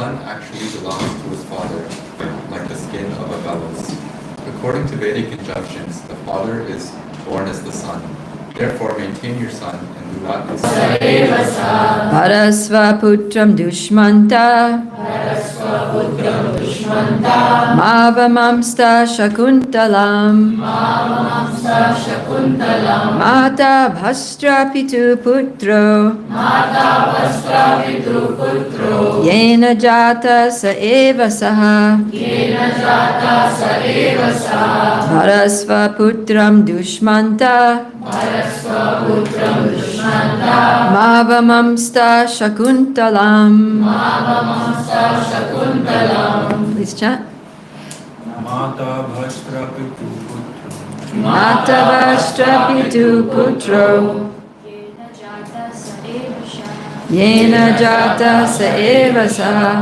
son actually belongs to his father, like the skin of a bellows. According to Vedic injunctions, the father is born as the son. Therefore, maintain your son and do not insult. Parasva putram dushmanta Mavamamsta shakuntalam Mata bhastra pitu putro Yena jata sa eva saha Parasva putram dushmanta Mavamamsta shakuntalam. Please chant. Mata bhastra pitu putro. Mata bhastra pitu putro. Yena jata sa eva saha.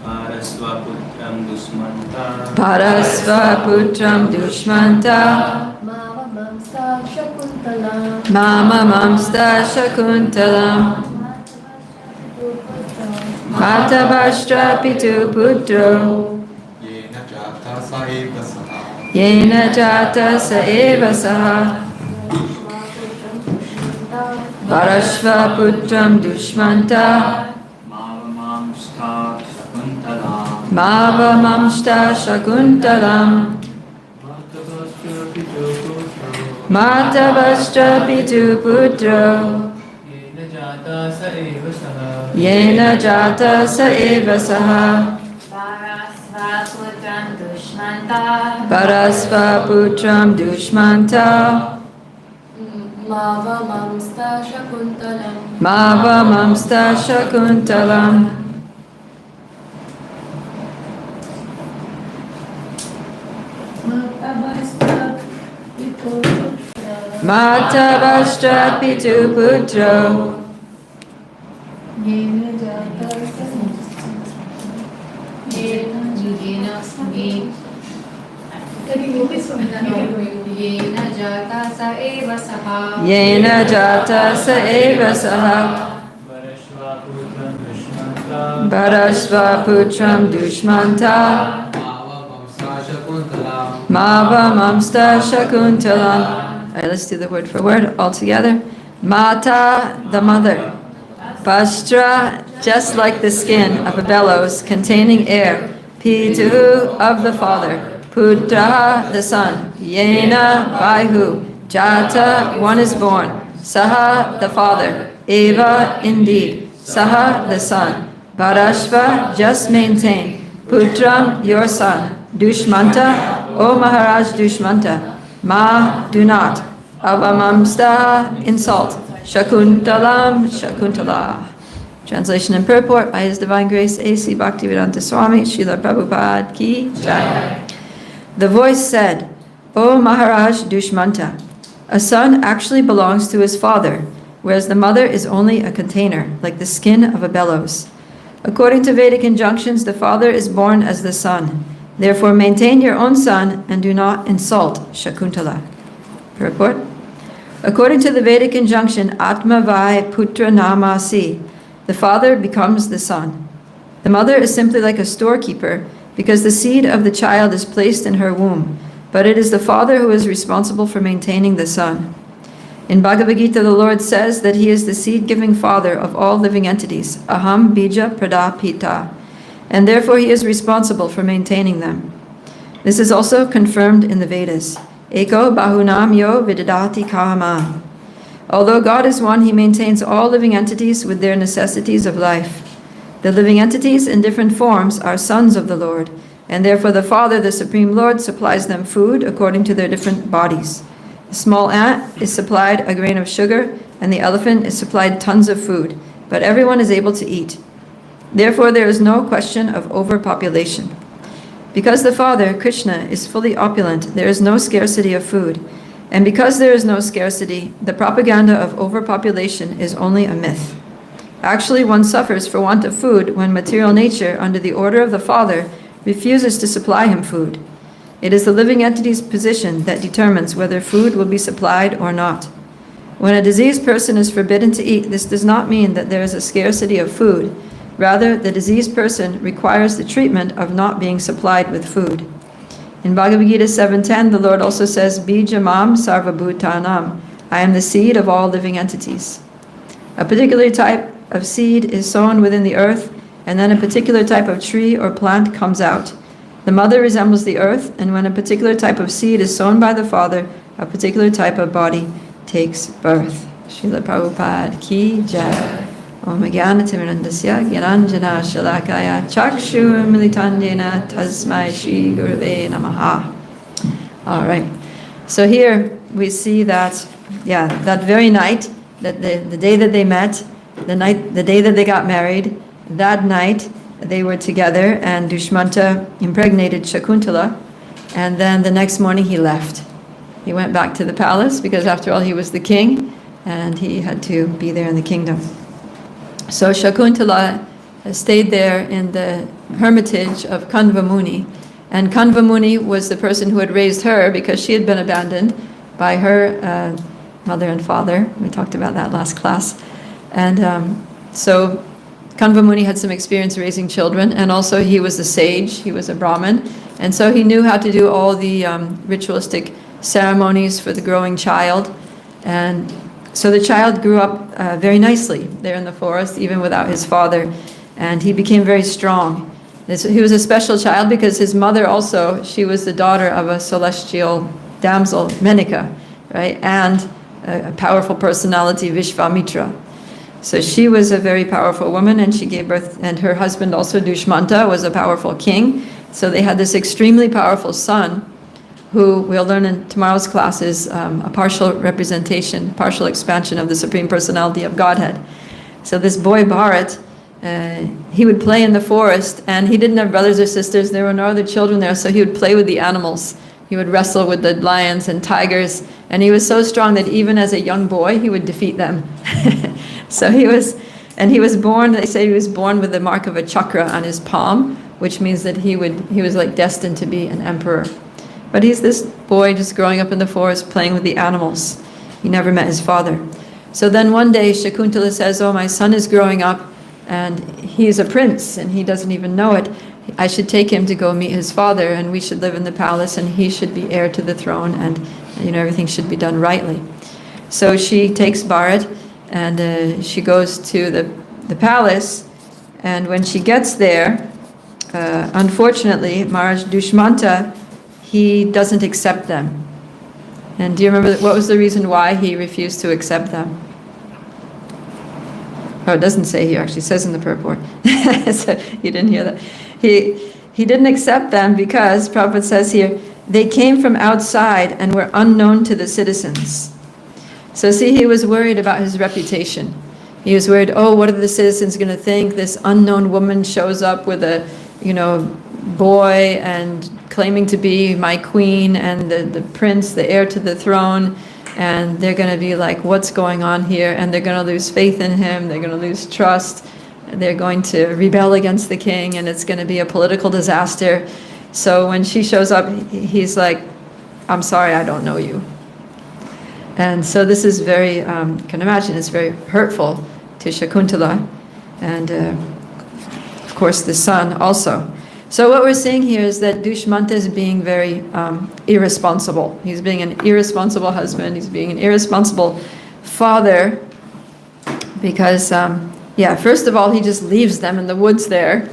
Parasva putram dushmanta. Parasva putram dushmanta. Mama mamsta shakuntalam Mata bhastra pitu putro Yena jata sa eva saha. Yena jata sa eva saha Parasva putram dushmanta Mava mamsta shakuntalam Mata bhastra pitu putro Yena jata sa eva saha Parasva putram dushmanta Mava mamsta shakuntalam Mava mamsta shakuntalam Mata bhastra pitu putro Yena jata Yena jata sa eva saha Parasva putram dushmanta Mava mamsta shakuntalam. All right, let's do the word for word all together. Mata, the mother. Bhastra, just like the skin of a bellows containing air. Pitu, of the father. Putra, the son. Yena, by who. Jata, one is born. Saha, the father. Eva, indeed. Saha, the son. Parashva, just maintain. Putram, your son. Dushmanta, O Maharaj Dushmanta. Ma, do not. Avamamsta, insult. Shakuntalam, Shakuntala. Translation and purport by His Divine Grace A.C. Bhaktivedanta Swami, Srila Prabhupada Ki Jai. The voice said, O Maharaj Dushmanta, a son actually belongs to his father, whereas the mother is only a container, like the skin of a bellows. According to Vedic injunctions, the father is born as the son. Therefore, maintain your own son and do not insult Shakuntala. Purport. According to the Vedic injunction, Atma Vai Putra Namasi, the father becomes the son. The mother is simply like a storekeeper because the seed of the child is placed in her womb, but it is the father who is responsible for maintaining the son. In Bhagavad Gita, the Lord says that He is the seed-giving father of all living entities, Aham Bija Pradapita, and therefore He is responsible for maintaining them. This is also confirmed in the Vedas. Eko Bahunam Yo Vidadati Kama. Although God is one, He maintains all living entities with their necessities of life. The living entities in different forms are sons of the Lord, and therefore the Father, the Supreme Lord, supplies them food according to their different bodies. The small ant is supplied a grain of sugar, and the elephant is supplied tons of food, but everyone is able to eat. Therefore, there is no question of overpopulation. Because the Father, Krishna, is fully opulent, there is no scarcity of food. And because there is no scarcity, the propaganda of overpopulation is only a myth. Actually, one suffers for want of food when material nature, under the order of the Father, refuses to supply him food. It is the living entity's position that determines whether food will be supplied or not. When a diseased person is forbidden to eat, this does not mean that there is a scarcity of food, Rather, the diseased person requires the treatment of not being supplied with food. In Bhagavad Gita 7.10, the Lord also says, Bijamam sarvabhutanam. I am the seed of all living entities. A particular type of seed is sown within the earth, and then a particular type of tree or plant comes out. The mother resembles the earth, and when a particular type of seed is sown by the father, a particular type of body takes birth. Srila Prabhupada ki jai. Om Jnana-timirandasya Gyananjana Shalakaya Chakshu Militandena Tasmai Shri Gurave Namaha. All right. So here we see that, that very night, that the day that they met, the day that they got married, that night they were together, and Dushmanta impregnated Shakuntala, and then the next morning he left. He went back to the palace because after all he was the king, and he had to be there in the kingdom. So Shakuntala stayed there in the hermitage of Kanva Muni, and Kanva Muni was the person who had raised her because she had been abandoned by her mother and father. We talked about that last class. And so Kanva Muni had some experience raising children, and also he was a sage, he was a Brahmin, and so he knew how to do all the ritualistic ceremonies for the growing child. And so the child grew up very nicely there in the forest, even without his father, and he became very strong. He was a special child because his mother also, she was the daughter of a celestial damsel, Menika, right, and a powerful personality, Vishvamitra. So she was a very powerful woman, and she gave birth, and her husband also, Dushmanta, was a powerful king. So they had this extremely powerful son, who we'll learn in tomorrow's class is a partial representation, partial expansion of the Supreme Personality of Godhead. So this boy Bharat, he would play in the forest, and he didn't have brothers or sisters, there were no other children there, so he would play with the animals. He would wrestle with the lions and tigers, and he was so strong that even as a young boy, he would defeat them. So he was born, they say he was born with the mark of a chakra on his palm, which means that he was like destined to be an emperor. But he's this boy just growing up in the forest playing with the animals. He never met his father. So then one day Shakuntala says, oh, my son is growing up and he's a prince and he doesn't even know it. I should take him to go meet his father, and we should live in the palace, and he should be heir to the throne, and everything should be done rightly. So she takes Bharat and she goes to the palace, and when she gets there, unfortunately, Maharaj Dushmanta, he doesn't accept them. And do you remember what was the reason why he refused to accept them? Oh, it doesn't say here, actually, it says in the purport. So you didn't hear that. He didn't accept them because, Prabhupada says here, they came from outside and were unknown to the citizens. So see, he was worried about his reputation. He was worried, oh, what are the citizens going to think? This unknown woman shows up with a, boy and claiming to be my queen and the prince, the heir to the throne, and they're going to be like, what's going on here? And they're going to lose faith in him, they're going to lose trust, they're going to rebel against the king, and it's going to be a political disaster. So when she shows up, he's like, I'm sorry, I don't know you. And so this is very, can imagine, it's very hurtful to Shakuntala, and of course the son also. So what we're seeing here is that Dushmanta is being very irresponsible. He's being an irresponsible husband, he's being an irresponsible father, because, first of all, he just leaves them in the woods there.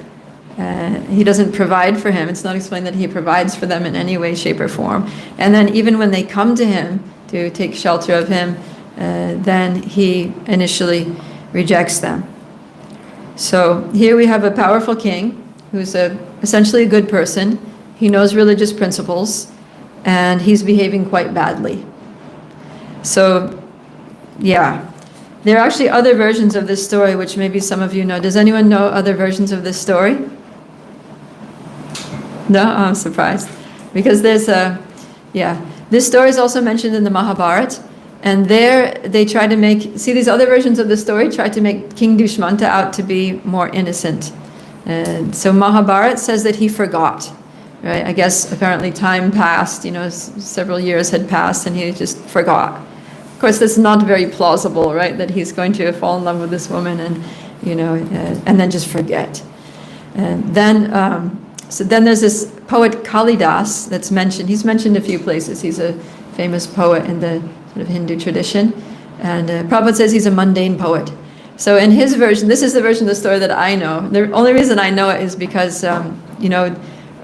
He doesn't provide for him. It's not explained that he provides for them in any way, shape, or form. And then even when they come to him to take shelter of him, then he initially rejects them. So here we have a powerful king who's essentially a good person. He knows religious principles, and he's behaving quite badly. So, there are actually other versions of this story, which maybe some of you know. Does anyone know other versions of this story? No? Oh, I'm surprised. Because there's this story is also mentioned in the Mahabharata, and there they try to make, these other versions of the story try to make King Dushmanta out to be more innocent. And so Mahabharata says that he forgot, right? I guess apparently time passed, several years had passed, and he just forgot. Of course, that's not very plausible, right? That he's going to fall in love with this woman and then just forget. And then, so then there's this poet Kalidas that's mentioned. He's mentioned a few places. He's a famous poet in the sort of Hindu tradition. And Prabhupada says he's a mundane poet. So in his version, this is the version of the story that I know. The only reason I know it is because,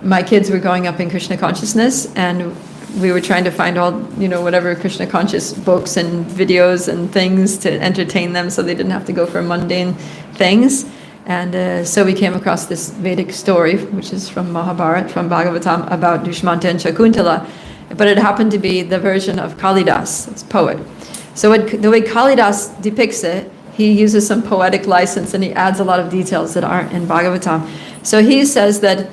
my kids were growing up in Krishna consciousness, and we were trying to find all, whatever Krishna conscious books and videos and things to entertain them so they didn't have to go for mundane things. And so we came across this Vedic story, which is from Mahabharata, from Bhagavatam, about Dushmanta and Shakuntala. But it happened to be the version of Kalidas, it's poet. So the way Kalidas depicts it, he uses some poetic license and he adds a lot of details that aren't in Bhagavatam. So he says that,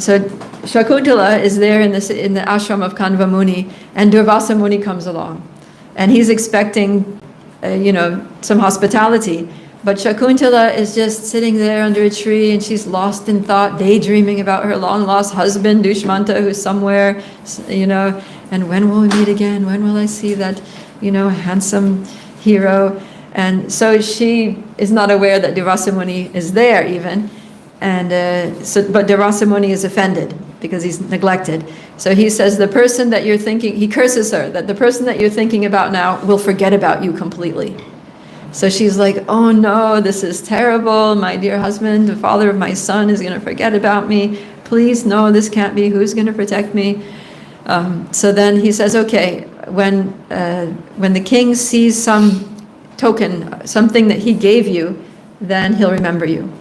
so Shakuntala is there in the ashram of Kanva Muni, and Durvasa Muni comes along. And he's expecting, some hospitality. But Shakuntala is just sitting there under a tree, and she's lost in thought, daydreaming about her long-lost husband, Dushmanta, who's somewhere, and when will we meet again? When will I see that, handsome hero? And so she is not aware that Durvasa Muni is there even. And but Durvasa Muni is offended because he's neglected. So he says, the person that you're thinking, he curses her, that the person that you're thinking about now will forget about you completely. So she's like, oh no, this is terrible. My dear husband, the father of my son, is going to forget about me. Please, no, this can't be. Who's going to protect me? So then he says, okay, when the king sees some token, something that he gave you, then he'll remember you.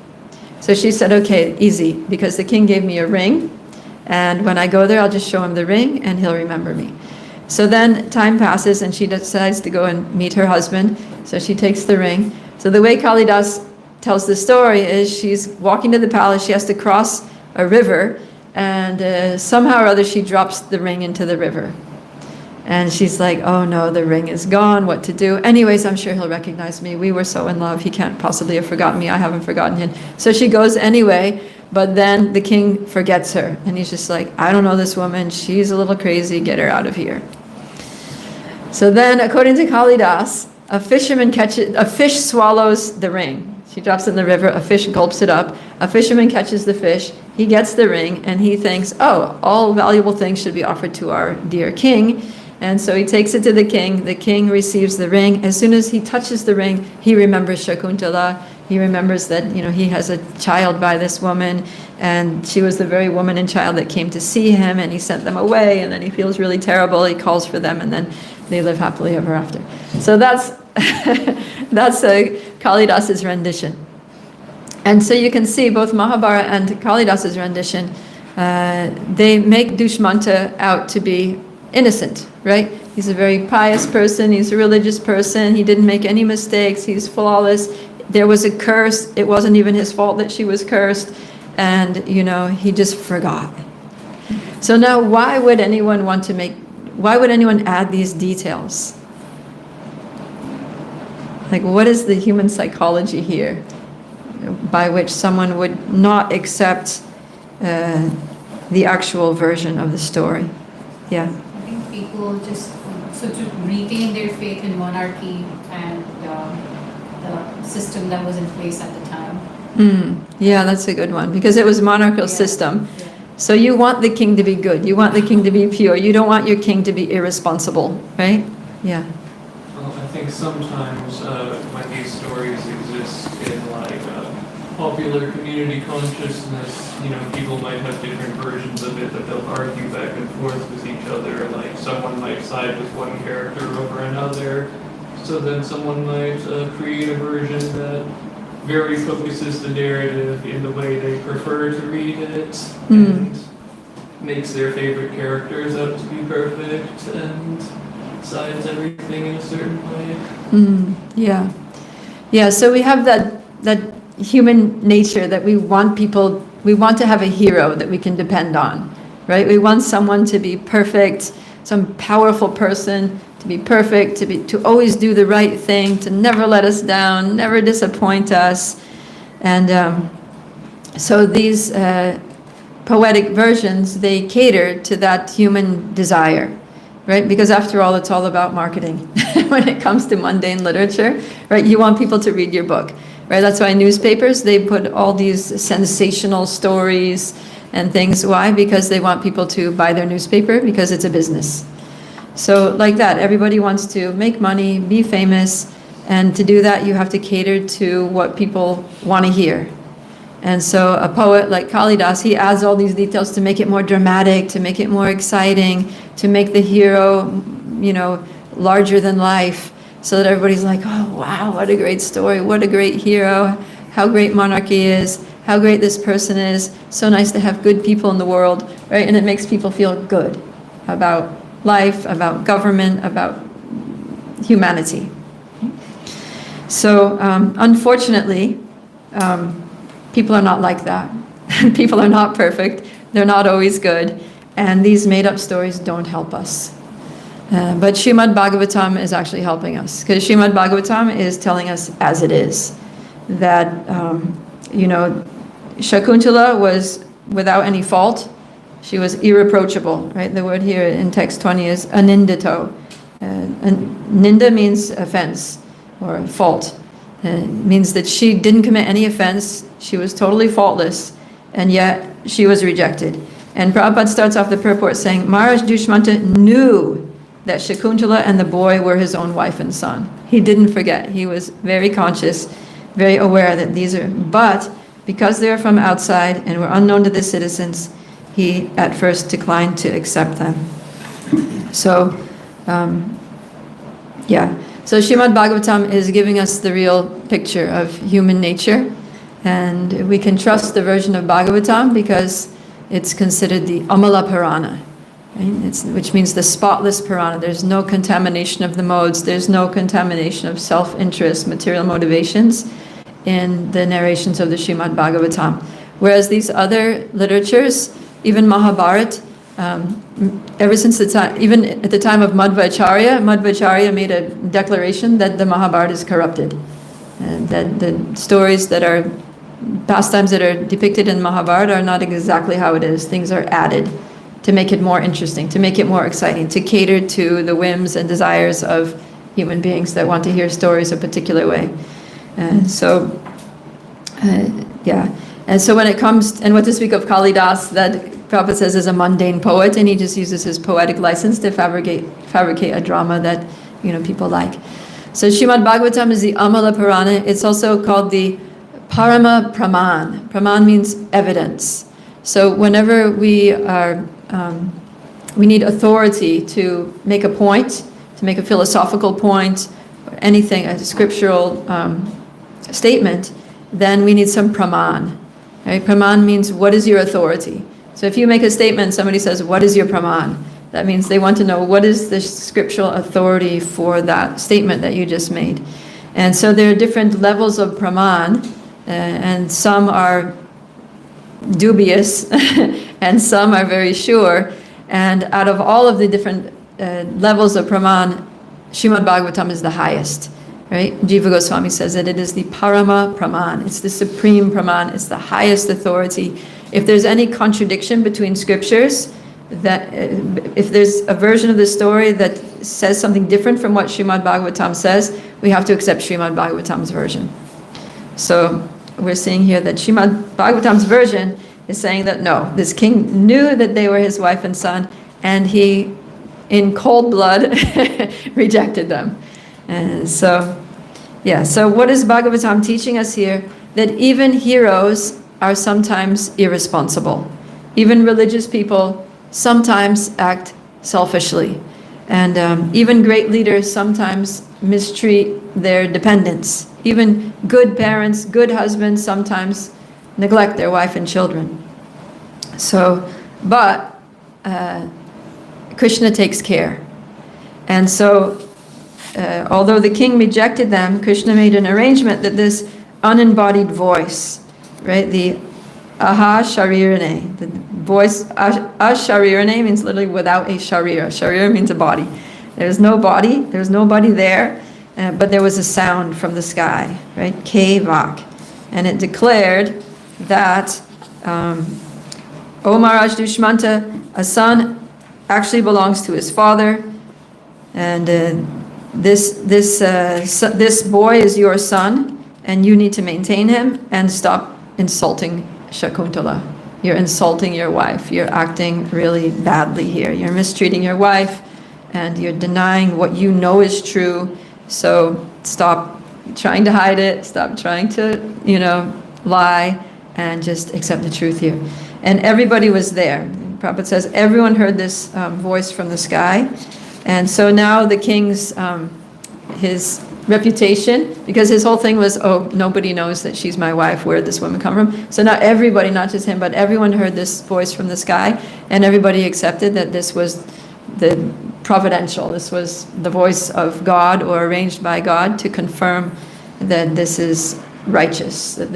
So she said, okay, easy, because the king gave me a ring, and when I go there, I'll just show him the ring, and he'll remember me. So then time passes, and she decides to go and meet her husband. So she takes the ring. So the way Kalidas tells the story is she's walking to the palace. She has to cross a river, and somehow or other she drops the ring into the river. And she's like, oh no, the ring is gone, what to do? Anyways, I'm sure he'll recognize me. We were so in love, he can't possibly have forgotten me. I haven't forgotten him. So she goes anyway, but then the king forgets her. And he's just like, I don't know this woman. She's a little crazy. Get her out of here. So then, according to Kalidas, a fish swallows the ring. She drops it in the river, a fish gulps it up. A fisherman catches the fish, he gets the ring, and he thinks, oh, all valuable things should be offered to our dear king. And so he takes it to the king receives the ring. As soon as he touches the ring, he remembers Shakuntala. He remembers that, he has a child by this woman, and she was the very woman and child that came to see him, and he sent them away, and then he feels really terrible. He calls for them, and then they live happily ever after. So that's Kalidas's rendition. And so you can see both Mahabharata and Kalidas's rendition, they make Dushmanta out to be innocent, right? He's a very pious person, he's a religious person, he didn't make any mistakes, he's flawless. There was a curse, it wasn't even his fault that she was cursed, and he just forgot. So now why would anyone add these details? Like, what is the human psychology here by which someone would not accept the actual version of the story? Yeah. I think people just to retain their faith in monarchy and the system that was in place at the time. Yeah, that's a good one, because it was monarchical system. Yeah. So you want the king to be good. You want the king to be pure. You don't want your king to be irresponsible, right? Yeah. Well, I think sometimes when these stories exist in popular community consciousness, people might have different versions of it that they'll argue back and forth with each other. Like someone might side with one character over another. So then someone might create a version that very focuses the narrative in the way they prefer to read it, and makes their favorite characters out to be perfect and sides everything in a certain way. Yeah, so we have that human nature that we want to have a hero that we can depend on, right? We want someone to be perfect, some powerful person to be perfect, to always do the right thing, to never let us down, never disappoint us. And so these poetic versions, they cater to that human desire, right? Because after all, it's all about marketing when it comes to mundane literature, right? You want people to read your book. right? That's why newspapers, they put all these sensational stories and things. Why? Because they want people to buy their newspaper, because it's a business. So like that, everybody wants to make money, be famous, and to do that you have to cater to what people want to hear. And so a poet like Kalidas, he adds all these details to make it more dramatic, to make it more exciting, to make the hero, you know, larger than life, so that everybody's like, oh wow, what a great story, what a great hero, how great monarchy is, how great this person is, so nice to have good people in the world, right? And it makes people feel good about life, about government, about humanity. So unfortunately, people are not like that. People are not perfect. They're not always good. And these made-up stories don't help us. But Srimad Bhagavatam is actually helping us. Because Srimad Bhagavatam is telling us as it is. That, you know, Shakuntala was without any fault. She was irreproachable, right? The word here in text 20 is anindito. Ninda means offense or fault. It means that she didn't commit any offense. She was totally faultless, and yet she was rejected. And Prabhupada starts off the purport saying, Maharaj Dushmanta knew that Shakuntala and the boy were his own wife and son. He didn't forget. He was very conscious, very aware that these are, but because they were from outside and were unknown to the citizens, he at first declined to accept them. So, yeah. So Srimad Bhagavatam is giving us the real picture of human nature, and we can trust the version of Bhagavatam because it's considered the Amala Purana, right? Which means the spotless Purana. There's no contamination of the modes, there's no contamination of self-interest, material motivations in the narrations of the Srimad Bhagavatam. Whereas these other literatures, even Mahabharata, ever since the time, even at the time of Madhvacharya made a declaration that the Mahabharata is corrupted, and that the stories that are pastimes that are depicted in Mahabharata are not exactly how it is. Things are added to make it more interesting, to make it more exciting, to cater to the whims and desires of human beings that want to hear stories a particular way. Yeah. And so when it comes, and what to speak of Kalidas, that Prabhupada says is a mundane poet, and he just uses his poetic license to fabricate a drama that, you know, people like. So Srimad Bhagavatam is the Amala Purana. It's also called the Parama Praman. Praman means evidence. So whenever we are, we need authority to make a point, to make a philosophical point, or anything, a scriptural statement, then we need some praman. Right? Praman means, what is your authority? So if you make a statement, somebody says, what is your praman? That means they want to know, what is the scriptural authority for that statement that you just made? And so there are different levels of praman, and some are dubious, and some are very sure. And out of all of the different levels of praman, Srimad Bhagavatam is the highest. Right? Jiva Goswami says that it is the Parama Praman. It's the supreme Praman. It's the highest authority. If there's any contradiction between scriptures, that if there's a version of the story that says something different from what Srimad Bhagavatam says, we have to accept Srimad Bhagavatam's version. So we're seeing here that Srimad Bhagavatam's version is saying that no, this king knew that they were his wife and son, and he, in cold blood, rejected them. And so, yeah, so what is Bhagavatam teaching us here? That even heroes are sometimes irresponsible. Even religious people sometimes act selfishly. And even great leaders sometimes mistreat their dependents. Even good parents, good husbands sometimes neglect their wife and children. So, but Krishna takes care. And so, although the king rejected them, Krishna made an arrangement that this unembodied voice, right, the aha sharirane, the voice, asharirane means literally without a sharira. Sharira means a body. There's no body, there's nobody there, but there was a sound from the sky, right, K-Vak. And it declared that, O Maharaj Dushmanta, a son actually belongs to his father, and this boy is your son. and you need to maintain him and stop insulting Shakuntala. You're insulting your wife. You're acting really badly here. You're mistreating your wife, and you're denying what you know is true. So stop trying to hide it. Stop trying to, lie, and just accept the truth here. And everybody was there. Prabhupada says everyone heard this voice from the sky. And so now the king's, his reputation, because his whole thing was, oh, nobody knows that she's my wife, where did this woman come from? So now everybody, not just him, but everyone heard this voice from the sky, and everybody accepted that this was the providential, this was the voice of God or arranged by God to confirm that this is righteous, that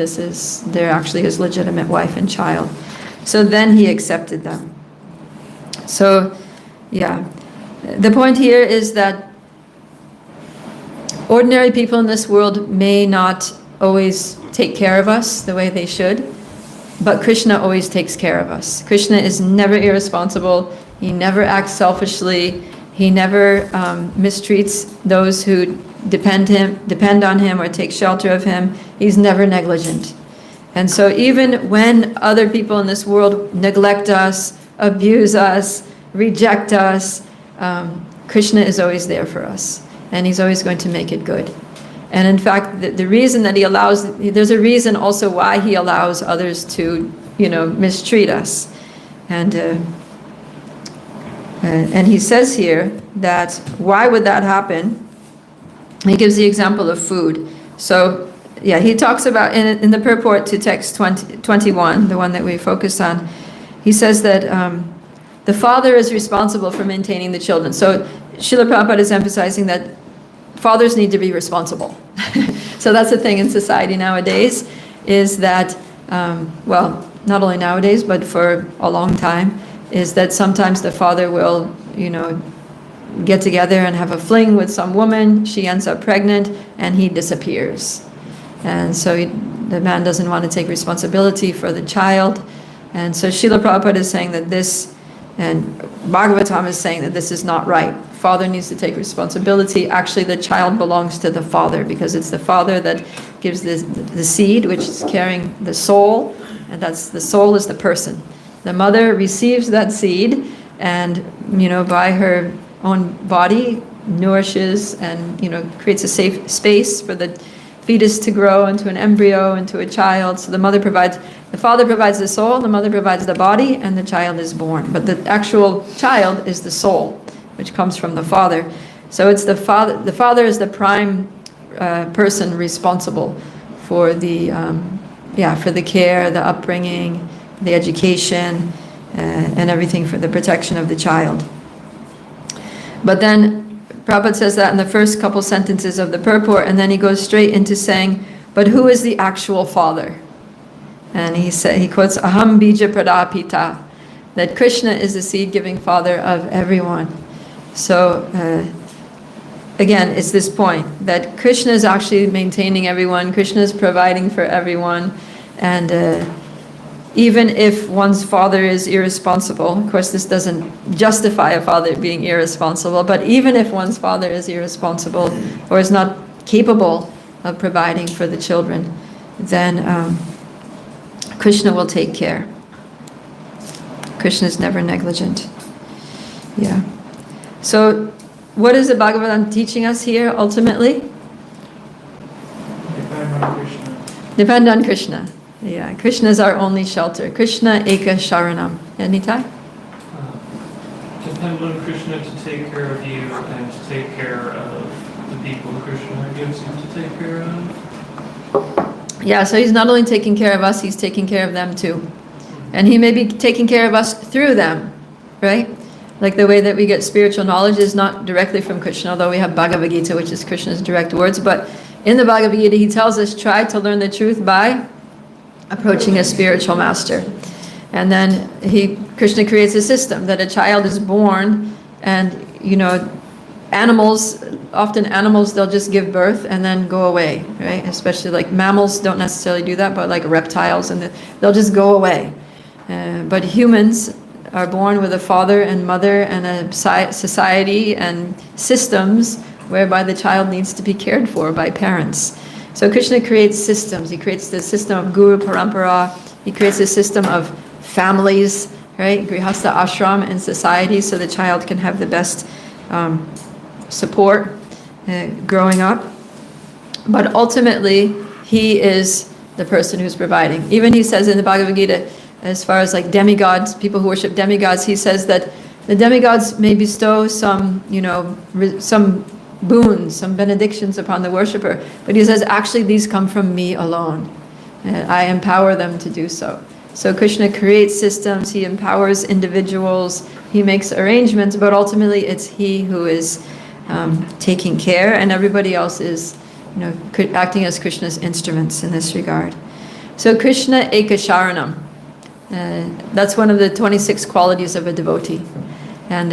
they're actually his legitimate wife and child. So then he accepted them. So, yeah. The point here is that ordinary people in this world may not always take care of us the way they should, but Krishna always takes care of us. Krishna is never irresponsible. He never acts selfishly. He never mistreats those who depend on him or take shelter of him. He's never negligent. And so even when other people in this world neglect us, abuse us, reject us, Krishna is always there for us. And he's always going to make it good. And in fact, the reason that he allows, there's a reason also why he allows others to, mistreat us. And he says here that why would that happen? He gives the example of food. So, yeah, he talks about, in the purport to text 21, the one that we focused on, he says that the father is responsible for maintaining the children. So Srila Prabhupada is emphasizing that fathers need to be responsible. So that's the thing in society nowadays, is that, well, not only nowadays, but for a long time, is that sometimes the father will, get together and have a fling with some woman, she ends up pregnant, and he disappears. And so the man doesn't want to take responsibility for the child. And so Srila Prabhupada is saying that this, and Bhagavatam is saying that this is not right. Father needs to take responsibility. Actually, the child belongs to the father, because it's the father that gives the seed, which is carrying the soul, and that's the soul is the person. The mother receives that seed, and by her own body nourishes and creates a safe space for the fetus to grow into an embryo, into a child. So the father provides the soul, the mother provides the body, and the child is born. But the actual child is the soul, which comes from the father. So it's the father. The father is the prime person responsible for the for the care, the upbringing, the education, and everything for the protection of the child. But then Prabhupada says that in the first couple sentences of the purport, and then he goes straight into saying, but who is the actual father? And he quotes Aham Bija Pradapita, that Krishna is the seed-giving father of everyone. So again, it's this point that Krishna is actually maintaining everyone, Krishna is providing for everyone, and even if one's father is irresponsible, of course this doesn't justify a father being irresponsible, but even if one's father is irresponsible or is not capable of providing for the children, then Krishna will take care. Krishna is never negligent. Yeah. So what is the Bhagavatam teaching us here ultimately? Depend on Krishna. Depend on Krishna. Yeah, Krishna is our only shelter. Krishna Eka Sharanam. Nitai? Depend on Krishna to take care of you and to take care of the people Krishna gives you to take care of. Yeah, so he's not only taking care of us, he's taking care of them too. And he may be taking care of us through them, right? Like the way that we get spiritual knowledge is not directly from Krishna, although we have Bhagavad Gita, which is Krishna's direct words. But in the Bhagavad Gita, he tells us, try to learn the truth by approaching a spiritual master. And then Krishna creates a system that a child is born, and often animals, they'll just give birth and then go away, right? Especially like mammals don't necessarily do that, but like reptiles, and they'll just go away. But humans are born with a father and mother and a society and systems whereby the child needs to be cared for by parents. So Krishna creates systems. He creates the system of Guru Parampara. He creates a system of families, right? Grihastha ashram in society, so the child can have the best support growing up. But ultimately, he is the person who's providing. Even he says in the Bhagavad Gita, as far as like demigods, people who worship demigods, he says that the demigods may bestow some, some boons, some benedictions upon the worshipper. But he says, actually, these come from me alone. And I empower them to do so. So Krishna creates systems, he empowers individuals, he makes arrangements, but ultimately it's he who is taking care, and everybody else is acting as Krishna's instruments in this regard. So Krishna Ekasharanam. That's one of the 26 qualities of a devotee. And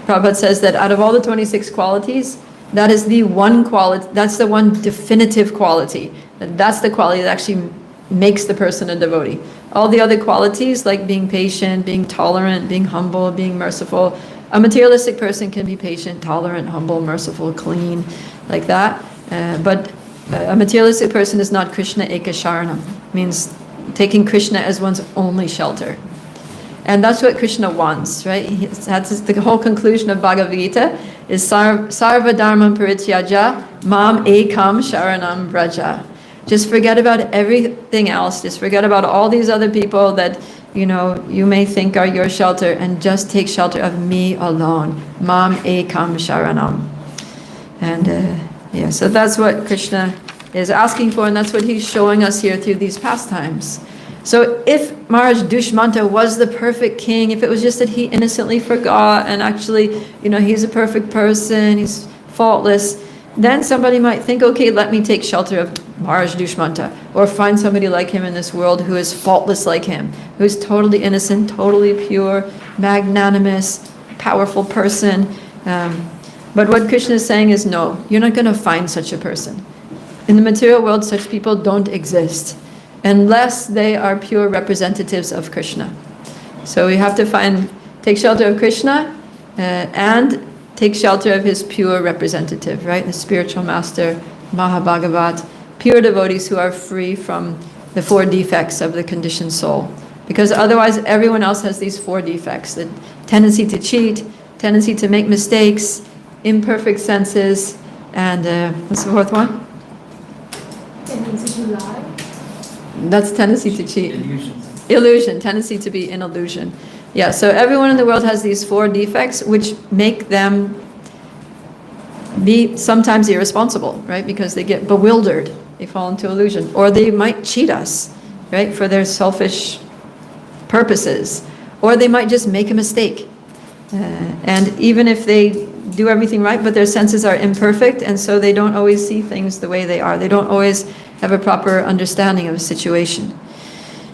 Prabhupada says that out of all the 26 qualities, that is the one quality, that's the one definitive quality. That's the quality that actually makes the person a devotee. All the other qualities, like being patient, being tolerant, being humble, being merciful, a materialistic person can be patient, tolerant, humble, merciful, clean, like that. But a materialistic person is not Krishna Ekasharanam. Means taking Krishna as one's only shelter. And that's what Krishna wants, right? That's the whole conclusion of Bhagavad Gita is Sarva Dharmam Parityaja Mam Ekam Sharanam Vraja. Just forget about everything else. Just forget about all these other people that you may think are your shelter, and just take shelter of me alone. Mam Ekam Sharanam. And so that's what Krishna is asking for, and that's what he's showing us here through these pastimes. So if Maharaj Dushmanta was the perfect king, if it was just that he innocently forgot and actually, he's a perfect person, he's faultless, then somebody might think, okay, let me take shelter of Maharaj Dushmanta, or find somebody like him in this world who is faultless like him, who's totally innocent, totally pure, magnanimous, powerful person. But what Krishna is saying is, no, you're not going to find such a person. In the material world, such people don't exist, unless they are pure representatives of Krishna. So we have to take shelter of Krishna and take shelter of his pure representative, right? The spiritual master, Mahabhagavat, pure devotees who are free from the 4 defects of the conditioned soul. Because otherwise everyone else has these 4 defects: the tendency to cheat, tendency to make mistakes, imperfect senses, and what's the 4th one? Tendency to lie. That's tendency to cheat. Illusion, tendency to be in illusion. Yeah, so everyone in the world has these 4 defects, which make them be sometimes irresponsible, right? Because they get bewildered, they fall into illusion, or they might cheat us, right, for their selfish purposes, or they might just make a mistake. And even if they do everything right, but their senses are imperfect, and so they don't always see things the way they are. They don't always have a proper understanding of a situation.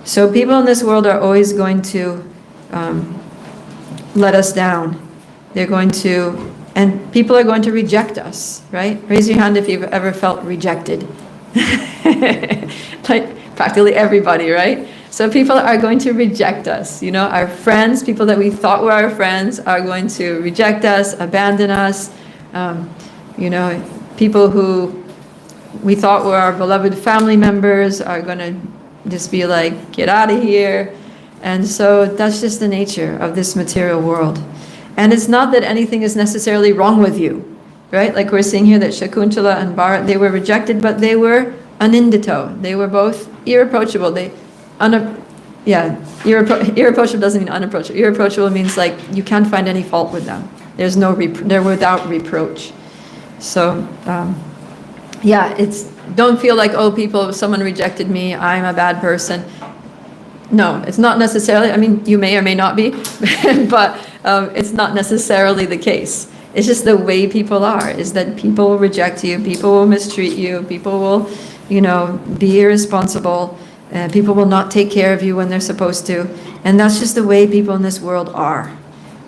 So people in this world are always going to let us down. They're going to, and people are going to reject us, right? Raise your hand if you've ever felt rejected. Like practically everybody, right? So people are going to reject us. Our friends, people that we thought were our friends, are going to reject us, abandon us. People who we thought were our beloved family members are going to just be like, get out of here. And so that's just the nature of this material world. And it's not that anything is necessarily wrong with you, right? Like we're seeing here that Shakuntala and Bharat, they were rejected, but they were anindito. They were both irreproachable. Irreproachable doesn't mean unapproachable. Irreproachable means like you can't find any fault with them. They're without reproach. So, don't feel like, someone rejected me, I'm a bad person. No, it's not necessarily, you may or may not be, but it's not necessarily the case. It's just the way people are, is that people will reject you, people will mistreat you, people will, be irresponsible, people will not take care of you when they're supposed to, and that's just the way people in this world are.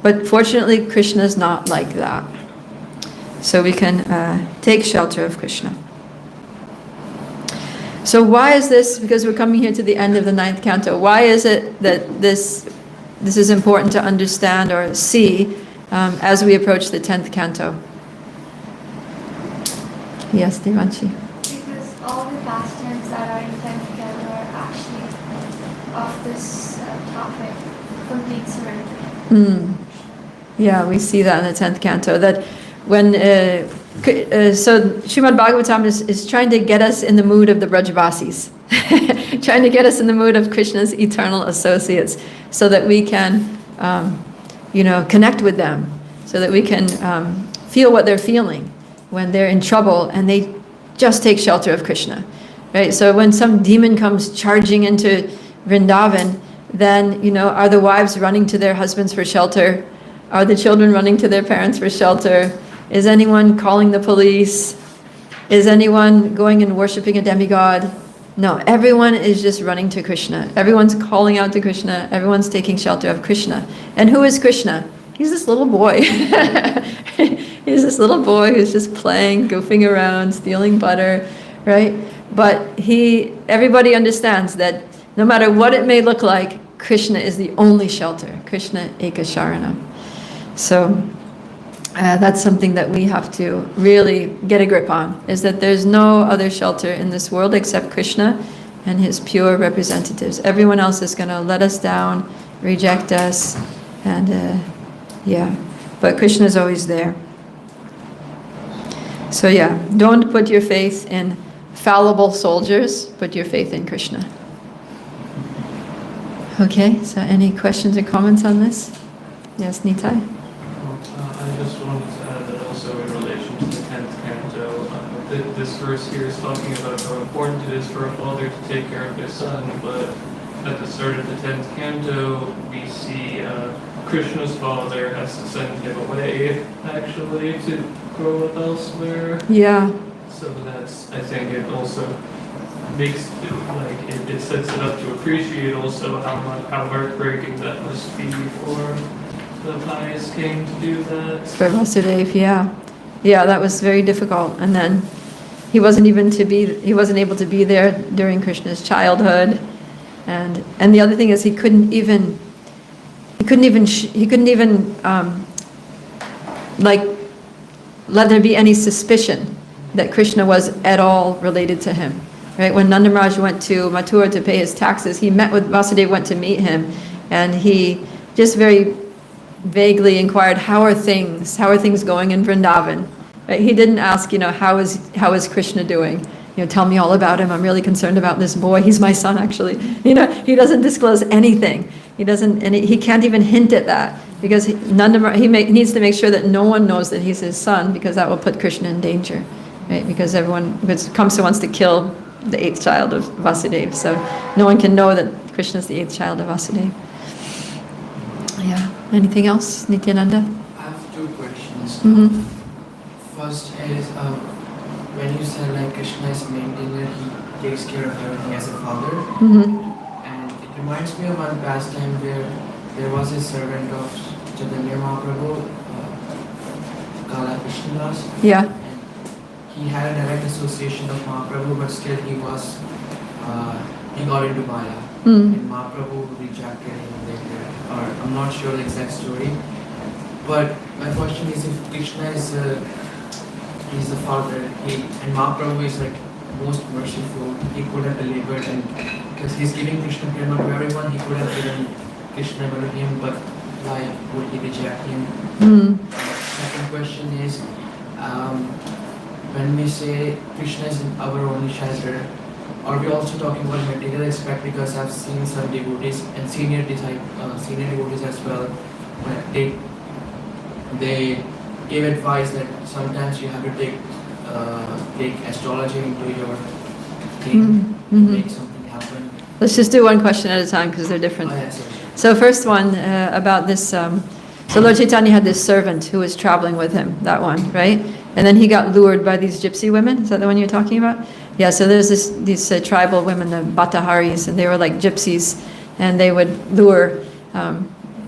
But fortunately, Krishna is not like that. So we can take shelter of Krishna. So why is this? Because we're coming here to the end of the 9th canto. Why is it that this is important to understand or see as we approach the 10th canto? Yes, Devanshi. pastimes that are in 10th canto are actually of this topic, complete surrender. Yeah, we see that in the 10th canto, that when, so Srimad Bhagavatam is trying to get us in the mood of the Brajavasis, trying to get us in the mood of Krishna's eternal associates, so that we can, connect with them, so that we can feel what they're feeling when they're in trouble and they just take shelter of Krishna, right? So when some demon comes charging into Vrindavan, then, are the wives running to their husbands for shelter? Are the children running to their parents for shelter? Is anyone calling the police? Is anyone going and worshipping a demigod? No, everyone is just running to Krishna. Everyone's calling out to Krishna. Everyone's taking shelter of Krishna. And who is Krishna? He's this little boy. He's this little boy who's just playing, goofing around, stealing butter, right? But everybody understands that no matter what it may look like, Krishna is the only shelter. Krishna Eka Sharanam. So that's something that we have to really get a grip on, is that there's no other shelter in this world except Krishna and his pure representatives. Everyone else is going to let us down, reject us, and but Krishna is always there. So don't put your faith in fallible soldiers, put your faith in Krishna. Okay, so any questions or comments on this? Yes, Nitai? I just wanted to add that also in relation to the 10th canto, this verse here is talking about how important it is for a father to take care of his son, but at the start of the 10th canto, we see Krishna's father has to send him away, actually, to grow up elsewhere. Yeah. So that's, I think it also makes it sets it up to appreciate also how heartbreaking that must be for the pious king to do that. For Vasudev, yeah, that was very difficult. And then he wasn't able to be there during Krishna's childhood, and the other thing is he couldn't even let there be any suspicion that Krishna was at all related to him. Right? When Nanda Maharaj went to Mathura to pay his taxes, he met with Vasudeva, went to meet him, and he just very vaguely inquired, how are things going in Vrindavan? Right? He didn't ask, how is Krishna doing? Tell me all about him. I'm really concerned about this boy. He's my son, actually. He doesn't disclose anything. He doesn't, and he can't even hint at that, because he needs to make sure that no one knows that he's his son, because that will put Krishna in danger, right? Because everyone, if it comes to wants to kill the 8th child of Vasudeva, so no one can know that Krishna is the 8th child of Vasudeva. Yeah. Anything else, Nityananda? I have 2 questions. Mm-hmm. First is, when you said Krishna is maintainer, he takes care of everything as a father. Mm-hmm. And it reminds me of one pastime where there was a servant of Chaitanya Mahaprabhu, Kala Krishnadas. Yeah. He had a direct association of Mahaprabhu, but still he got into Maya. And Mahaprabhu rejected him later, or I'm not sure the exact story. But my question is, if Krishna is he's the father, and Mahaprabhu is most merciful, he could have delivered, and because he's giving Krishna prema to everyone, he could have given Krishna to him, but why would he reject him? Second question is, when we say Krishna is our only shelter, are we also talking about material aspect? Because I've seen some devotees and senior devotees as well, when they give advice that sometimes you have to take astrology into your thing to make something happen. Let's just do one question at a time, because they're different. Oh, yes, So first one, about this, so Lord Chaitanya had this servant who was traveling with him, that one, right? And then he got lured by these gypsy women. Is that the one you're talking about? Yeah, so there's these tribal women, the Bhataharis, and they were like gypsies, and they would lure,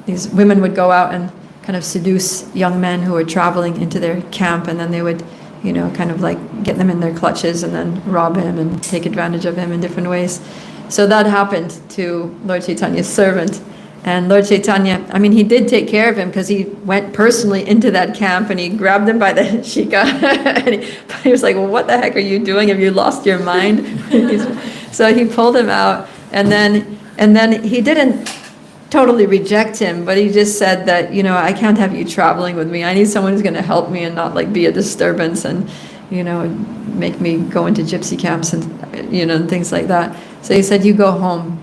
these women would go out and kind of seduce young men who were traveling into their camp, and then they would, kind of get them in their clutches and then rob him and take advantage of him in different ways. So that happened to Lord Chaitanya's servant. And Lord Chaitanya, I mean, he did take care of him because he went personally into that camp and he grabbed him by the shika. And he was like, well, what the heck are you doing? Have you lost your mind? So he pulled him out, and then he didn't totally reject him, but he just said that, you know, I can't have you traveling with me. I need someone who's going to help me and not like be a disturbance and, you know, make me go into gypsy camps and, you know, and things like that. So he said, you go home.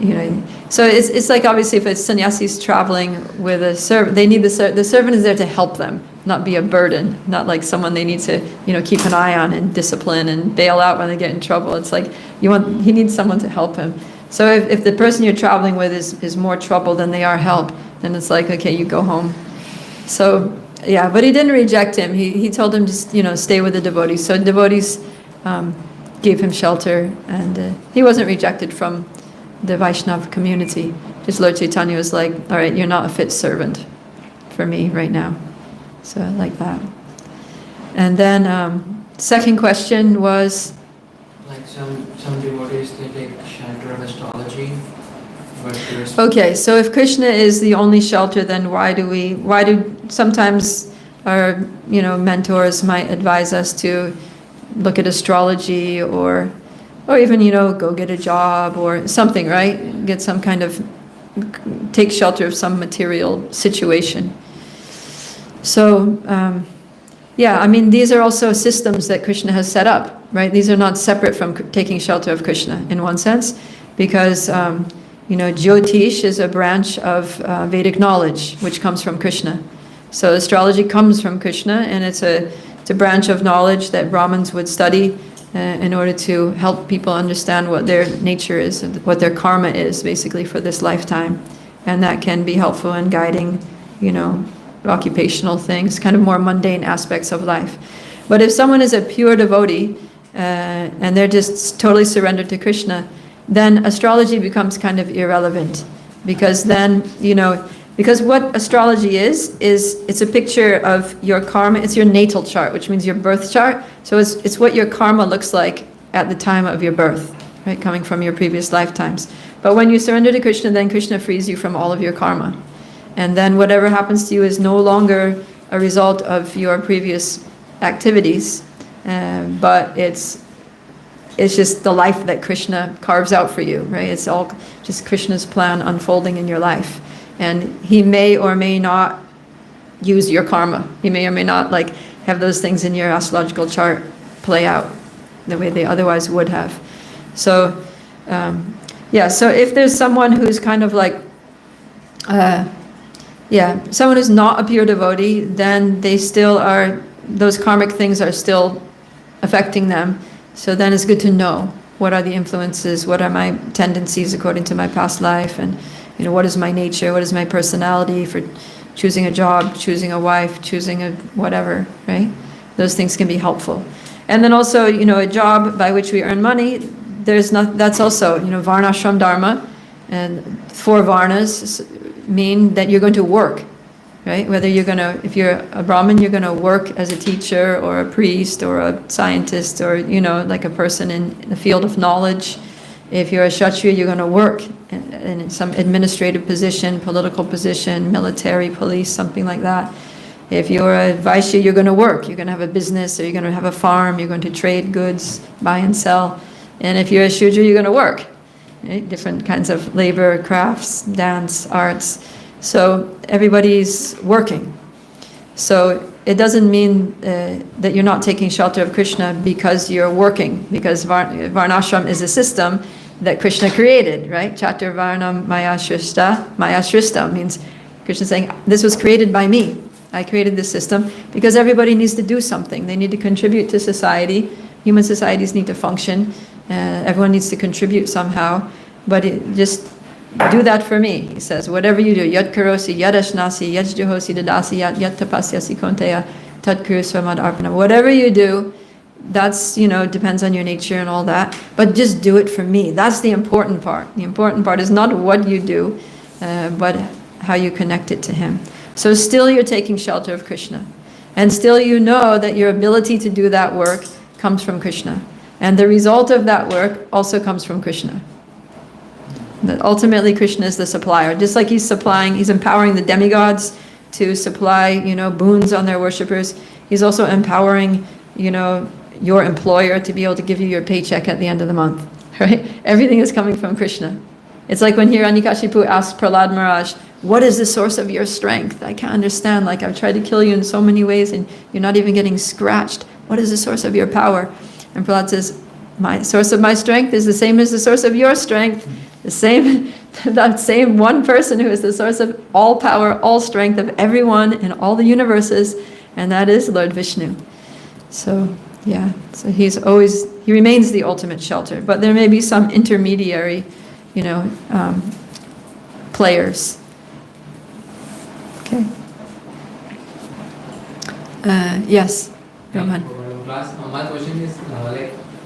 You know, so it's like obviously if a sannyasi's traveling with a servant, they need the servant is there to help them, not be a burden, not like someone they need to, you know, keep an eye on and discipline and bail out when they get in trouble. It's like he needs someone to help him. So if the person you're traveling with is more trouble than they are help, then it's like, okay, you go home. So yeah, but he didn't reject him. He told him just, you know, stay with the devotees. So devotees gave him shelter, and he wasn't rejected from the Vaishnava community. Just Lord Chaitanya was like, all right, you're not a fit servant for me right now. So like that. And then second question was, Like some devotees, they take shelter of astrology, but there's okay, so if Krishna is the only shelter, then why do sometimes our, you know, mentors might advise us to look at astrology or even, you know, go get a job or something, right? Get some kind of, take shelter of some material situation. So, yeah, I mean, these are also systems that Krishna has set up, right? These are not separate from taking shelter of Krishna in one sense, because, you know, Jyotish is a branch of Vedic knowledge, which comes from Krishna. So astrology comes from Krishna, and it's a branch of knowledge that Brahmins would study in order to help people understand what their nature is, and what their karma is, basically, for this lifetime. And that can be helpful in guiding, you know, occupational things, kind of more mundane aspects of life. But if someone is a pure devotee, and they're just totally surrendered to Krishna, then astrology becomes kind of irrelevant. Because then, you know, because what astrology is it's a picture of your karma. It's your natal chart, which means your birth chart. So it's what your karma looks like at the time of your birth, right, coming from your previous lifetimes. But when you surrender to Krishna, then Krishna frees you from all of your karma. And then whatever happens to you is no longer a result of your previous activities, but it's just the life that Krishna carves out for you, right? It's all just Krishna's plan unfolding in your life. And he may or may not use your karma. He may or may not like have those things in your astrological chart play out the way they otherwise would have. So, yeah, so if there's someone who's kind of like, someone who's not a pure devotee, then they still are, those karmic things are still affecting them. So then it's good to know what are the influences, what are my tendencies according to my past life, and you know, what is my nature, what is my personality for choosing a job, choosing a wife, choosing a whatever, right? Those things can be helpful. And then also, you know, a job by which we earn money, that's also, you know, varnashram dharma, and 4 varnas mean that you're going to work, right? Whether you're going to, if you're a Brahmin, you're going to work as a teacher or a priest or a scientist or, you know, like a person in the field of knowledge. If you're a Kshatriya, you're going to work in some administrative position, political position, military, police, something like that. If you're a Vaishya, you're going to work. You're going to have a business, or you're going to have a farm. You're going to trade goods, buy and sell. And if you're a Shudra, you're going to work. Right? Different kinds of labor, crafts, dance, arts. So everybody's working. So it doesn't mean that you're not taking shelter of Krishna because you're working, because Varnashram is a system that Krishna created, right? Chatur Varnam Maya Shrishta. Maya Shrishta means Krishna saying, this was created by me. I created this system because everybody needs to do something. They need to contribute to society. Human societies need to function. Everyone needs to contribute somehow. But just do that for me, he says. Whatever you do, yad karosi, yad ashnasi, yad juhosi dadasi, yad tapasyasi konteya, tat kuru swamad arpana. Whatever you do, that's, you know, depends on your nature and all that. But just do it for me. That's the important part. The important part is not what you do, but how you connect it to him. So still you're taking shelter of Krishna. And still you know that your ability to do that work comes from Krishna. And the result of that work also comes from Krishna. That ultimately Krishna is the supplier. Just like he's empowering the demigods to supply, boons on their worshippers. He's also empowering, your employer to be able to give you your paycheck at the end of the month, right? Everything is coming from Krishna. It's like when Hiranyakashipu asked Prahlad Maharaj, what is the source of your strength? I can't understand, like I've tried to kill you in so many ways and you're not even getting scratched. What is the source of your power? And Prahlad says, my source of my strength is the same as the source of your strength. That same one person who is the source of all power, all strength of everyone in all the universes, and that is Lord Vishnu. So he remains the ultimate shelter, but there may be some intermediary, players. Okay. Yes, Roman. My question is,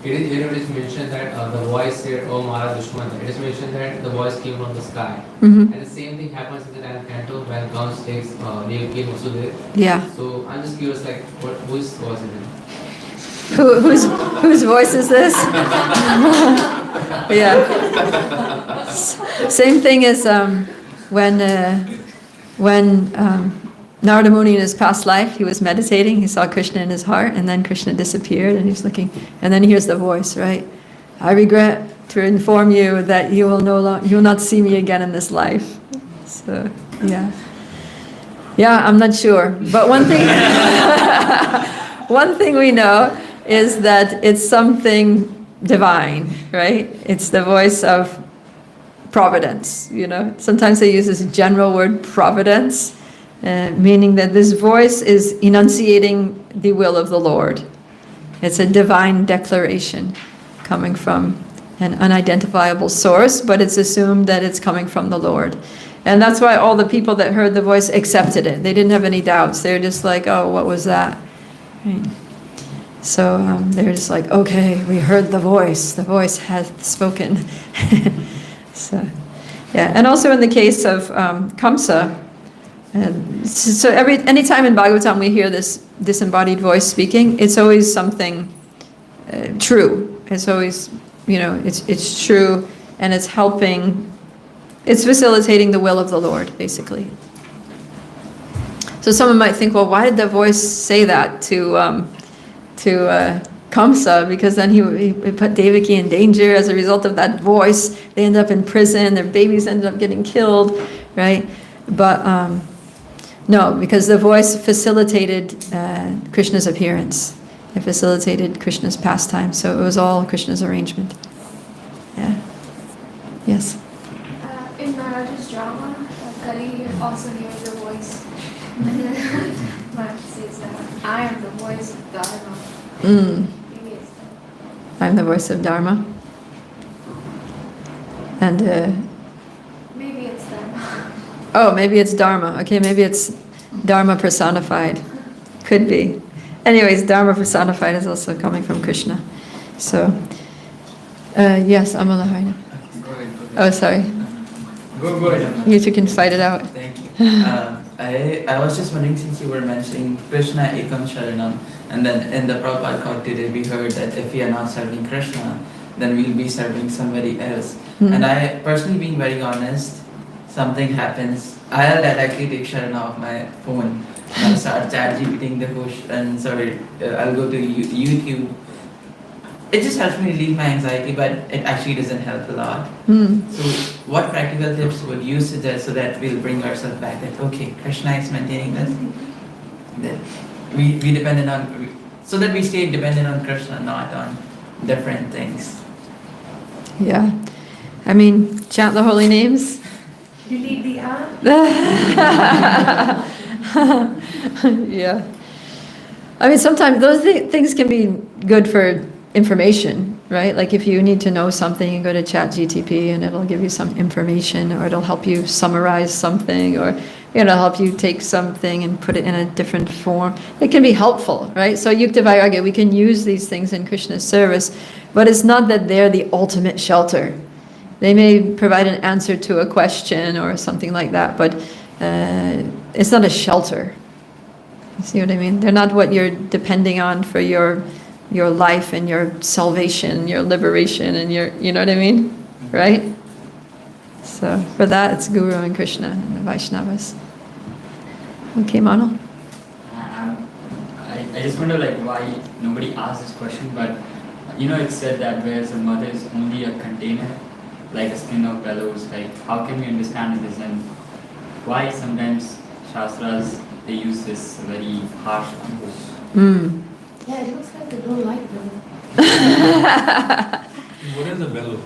it is mentioned that the voice said, "Oh Mara Dushman." It is mentioned that the voice came from the sky, and the same thing happens in the 10th canto when Kams takes Devaki and Vasudeva. Yeah. So I'm just curious, whose voice is it? Whose voice is this? Yeah. Same thing as when Narada Muni in his past life, he was meditating, he saw Krishna in his heart, and then Krishna disappeared, and he's looking, and then he hears the voice, right? I regret to inform you that you will not see me again in this life. So, yeah. Yeah, I'm not sure. But one thing we know is that it's something divine, right? It's the voice of providence, Sometimes they use this general word providence, meaning that this voice is enunciating the will of the Lord. It's a divine declaration coming from an unidentifiable source, but it's assumed that it's coming from the Lord. And that's why all the people that heard the voice accepted it. They didn't have any doubts. They were just like, oh, what was that? Right. So they're just like, okay, we heard the voice hath spoken. So, yeah, and also in the case of Kamsa, so anytime in Bhagavatam we hear this disembodied voice speaking, it's always something true. It's always, it's true, and it's facilitating the will of the Lord, basically. So someone might think, well, why did the voice say that to Kamsa? Because then he put Devaki in danger as a result of that voice. They end up in prison, their babies ended up getting killed, right? But no, because the voice facilitated Krishna's appearance. It facilitated Krishna's pastime. So it was all Krishna's arrangement. Yeah. Yes. In Maharaj's drama, Kali also hears the voice. And then Maharaj says that I am the voice of Dharma. Maybe it's that. I'm the voice of Dharma. And Maybe it's Dharma. oh, maybe it's Dharma. Okay, maybe it's Dharma personified. Could be. Anyways, Dharma personified is also coming from Krishna. So, yes, Amala Harina. Oh, sorry. Go ahead. You two can fight it out. Thank you. I was just wondering, since you were mentioning Krishna Ekam Sharanam, and then in the Prabhupada talk today we heard that if we are not serving Krishna, then we'll be serving somebody else. And I, personally being very honest, something happens, I'll directly take Sharana off my phone. I'll start ChatGPTing the push, and I'll go to YouTube. It just helps me relieve my anxiety, but it actually doesn't help a lot. So what practical tips would you suggest so that we'll bring ourselves back that, okay, Krishna is maintaining this, that we dependent on, so that we stay dependent on Krishna, not on different things. Yeah. I mean, chant the holy names. Delete the app. Yeah. I mean, sometimes those things can be good for information, right? Like if you need to know something, you go to ChatGTP and it'll give you some information, or it'll help you summarize something, or it'll help you take something and put it in a different form. It can be helpful, right? So Yukta Vairagya, we can use these things in Krishna's service, but it's not that they're the ultimate shelter. They may provide an answer to a question or something like that, but it's not a shelter. You see what I mean? They're not what you're depending on for your life and your salvation, your liberation, and you know what I mean? Right? So for that, it's Guru and Krishna and the Vaishnavas. Okay, Mano? I just wonder like why nobody asked this question, but it's said that whereas a mother is only a container, like a skin of bellows, like how can we understand this, and why sometimes Shastras they use this very harsh language? Yeah, it looks like they don't like them. What is a bellow?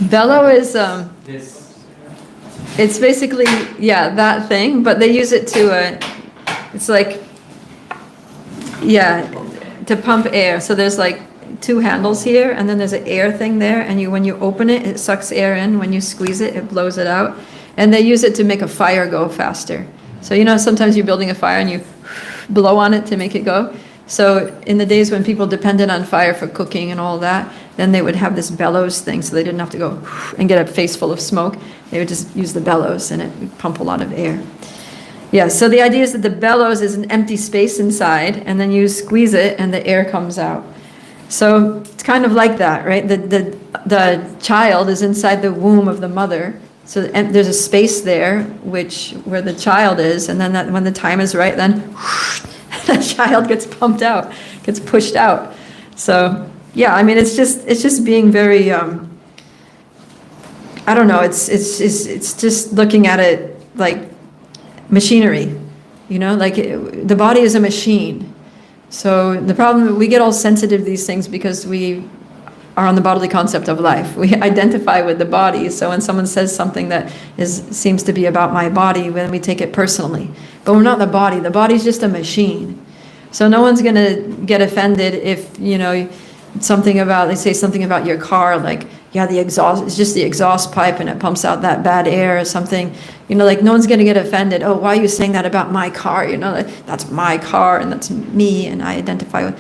Bellow is, This it's basically, yeah, that thing, but they use it to, it's like, yeah, to pump air. So there's like 2 handles here, and then there's an air thing there, and when you open it, it sucks air in. When you squeeze it, it blows it out. And they use it to make a fire go faster. So sometimes you're building a fire and you blow on it to make it go. So in the days when people depended on fire for cooking and all that, then they would have this bellows thing, so they didn't have to go and get a face full of smoke. They would just use the bellows, and it would pump a lot of air. Yeah, so the idea is that the bellows is an empty space inside, and then you squeeze it and the air comes out. So it's kind of like that, right? The child is inside the womb of the mother, so there's a space there where the child is, and then when the time is right, then the child gets pumped out, gets pushed out. So yeah, I mean it's just being very I don't know, it's just looking at it like machinery, like the body is a machine. So the problem, we get all sensitive to these things because we are on the bodily concept of life. We identify with the body. So when someone says something that seems to be about my body, then we take it personally. But we're not the body. The body's just a machine. So no one's going to get offended if, they say something about your car, like, yeah, the exhaust, it's just the exhaust pipe and it pumps out that bad air or something. Like no one's going to get offended. Oh, why are you saying that about my car? That's my car and that's me and I identify with,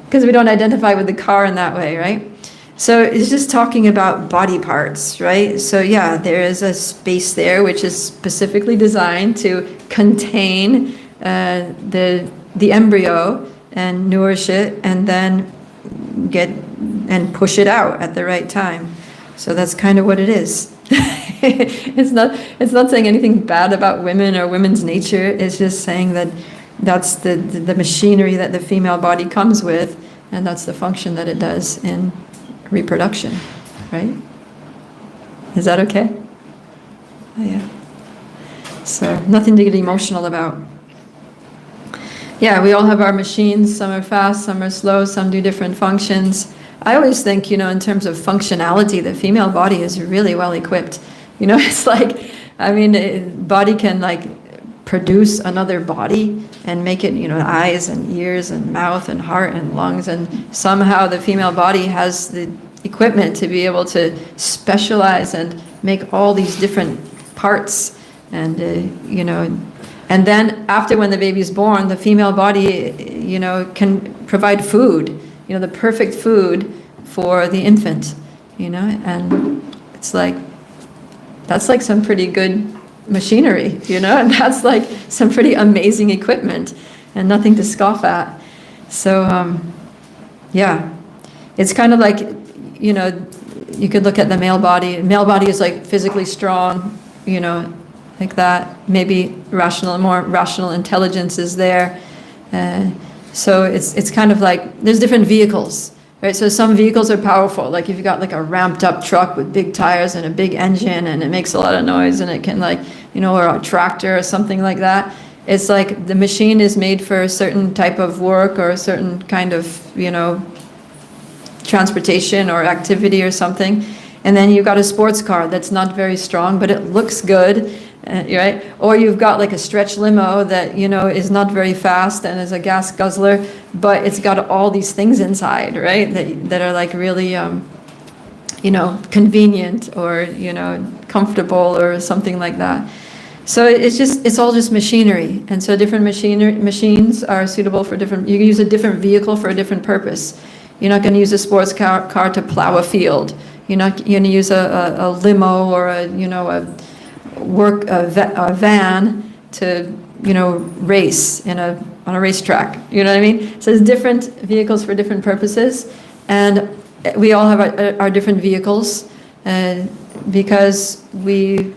because we don't identify with the car in that way, right? So it's just talking about body parts, right? So yeah, there is a space there which is specifically designed to contain the embryo and nourish it and then push it out at the right time. So that's kind of what it is. It's not saying anything bad about women or women's nature. It's just saying that that's the machinery that the female body comes with, and that's the function that it does in reproduction, right? Is that okay? Oh, yeah. So nothing to get emotional about. Yeah, we all have our machines. Some are fast, some are slow, some do different functions. I always think, in terms of functionality, the female body is really well equipped. It's like, body can produce another body and make it, eyes and ears and mouth and heart and lungs, and somehow the female body has the equipment to be able to specialize and make all these different parts, and and then after when the baby's born, the female body, can provide food, the perfect food for the infant, and it's like, that's like some pretty good machinery, and that's like some pretty amazing equipment and nothing to scoff at. So, yeah, it's kind of like, you could look at the male body. Male body is like physically strong, like that. Maybe more rational intelligence is there. So it's kind of like, there's different vehicles, right? So some vehicles are powerful. Like if you've got like a ramped up truck with big tires and a big engine and it makes a lot of noise and it can or a tractor or something like that. It's like the machine is made for a certain type of work or a certain kind of, transportation or activity or something. And then you've got a sports car that's not very strong, but it looks good. Right? Or you've got like a stretch limo that, is not very fast and is a gas guzzler, but it's got all these things inside, right? That are like really, convenient or, comfortable or something like that. So it's all just machinery. And so different machines are suitable for different, you can use a different vehicle for a different purpose. You're not going to use a sports car to plow a field. You're going to use a limo or a van to race on a racetrack. You know what I mean? So there's different vehicles for different purposes, and we all have our different vehicles because we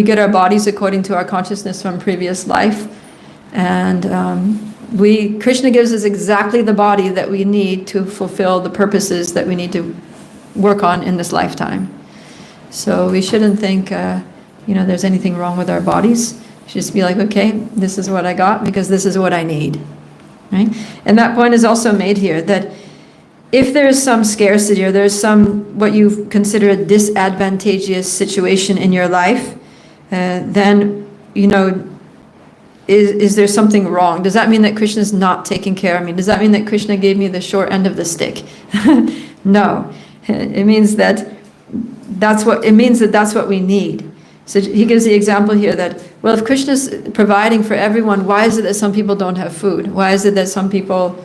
get our bodies according to our consciousness from previous life, and Krishna gives us exactly the body that we need to fulfill the purposes that we need to work on in this lifetime. So we shouldn't think, there's anything wrong with our bodies. We should just be like, okay, this is what I got because this is what I need, right? And that point is also made here, that if there's some scarcity or there's some, what you consider a disadvantageous situation in your life, then, is there something wrong? Does that mean that Krishna is not taking care of me? Does that mean that Krishna gave me the short end of the stick? No. It means that that's what we need. So he gives the example here that, well, if Krishna's providing for everyone, why is it that some people don't have food? Why is it that some people,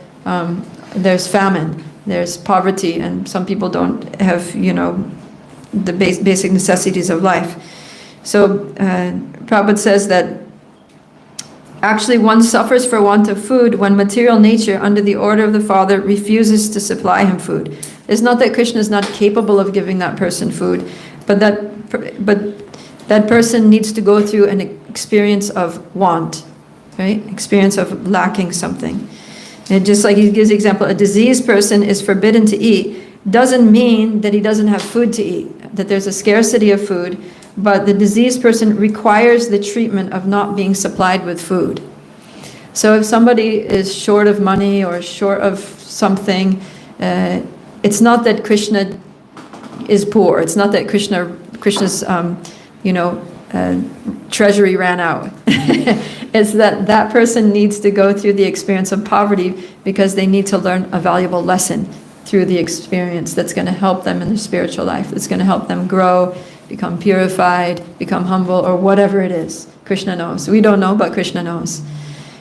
there's famine, there's poverty, and some people don't have, the basic necessities of life? So Prabhupada says that actually one suffers for want of food when material nature, under the order of the Father, refuses to supply him food. It's not that Krishna is not capable of giving that person food, but that person needs to go through an experience of want, right? Experience of lacking something. And just like he gives the example, a diseased person is forbidden to eat, doesn't mean that he doesn't have food to eat, that there's a scarcity of food, but the diseased person requires the treatment of not being supplied with food. So if somebody is short of money or short of something, it's not that Krishna is poor. It's not that Krishna's treasury ran out. It's that person needs to go through the experience of poverty because they need to learn a valuable lesson through the experience that's going to help them in their spiritual life. That's going to help them grow, become purified, become humble, or whatever it is. Krishna knows. We don't know, but Krishna knows.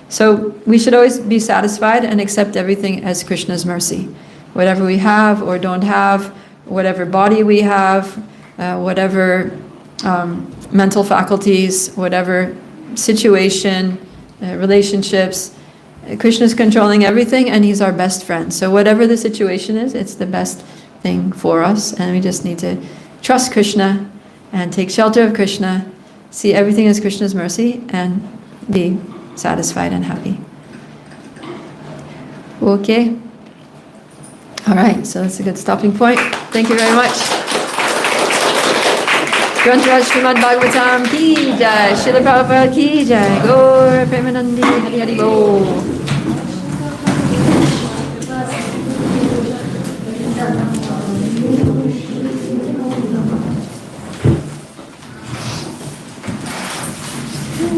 So we should always be satisfied and accept everything as Krishna's mercy. Whatever we have or don't have, whatever body we have, whatever mental faculties, whatever situation, relationships, Krishna's controlling everything and he's our best friend. So whatever the situation is, it's the best thing for us, and we just need to trust Krishna and take shelter of Krishna, see everything as Krishna's mercy, and be satisfied and happy. Okay? Alright, so that's a good stopping point. Thank you very much. Granthraj Srimad Bhagavatam ki jai, Srila Prabhupada ki jai, Gaur Premanandi Hari Hari Bol.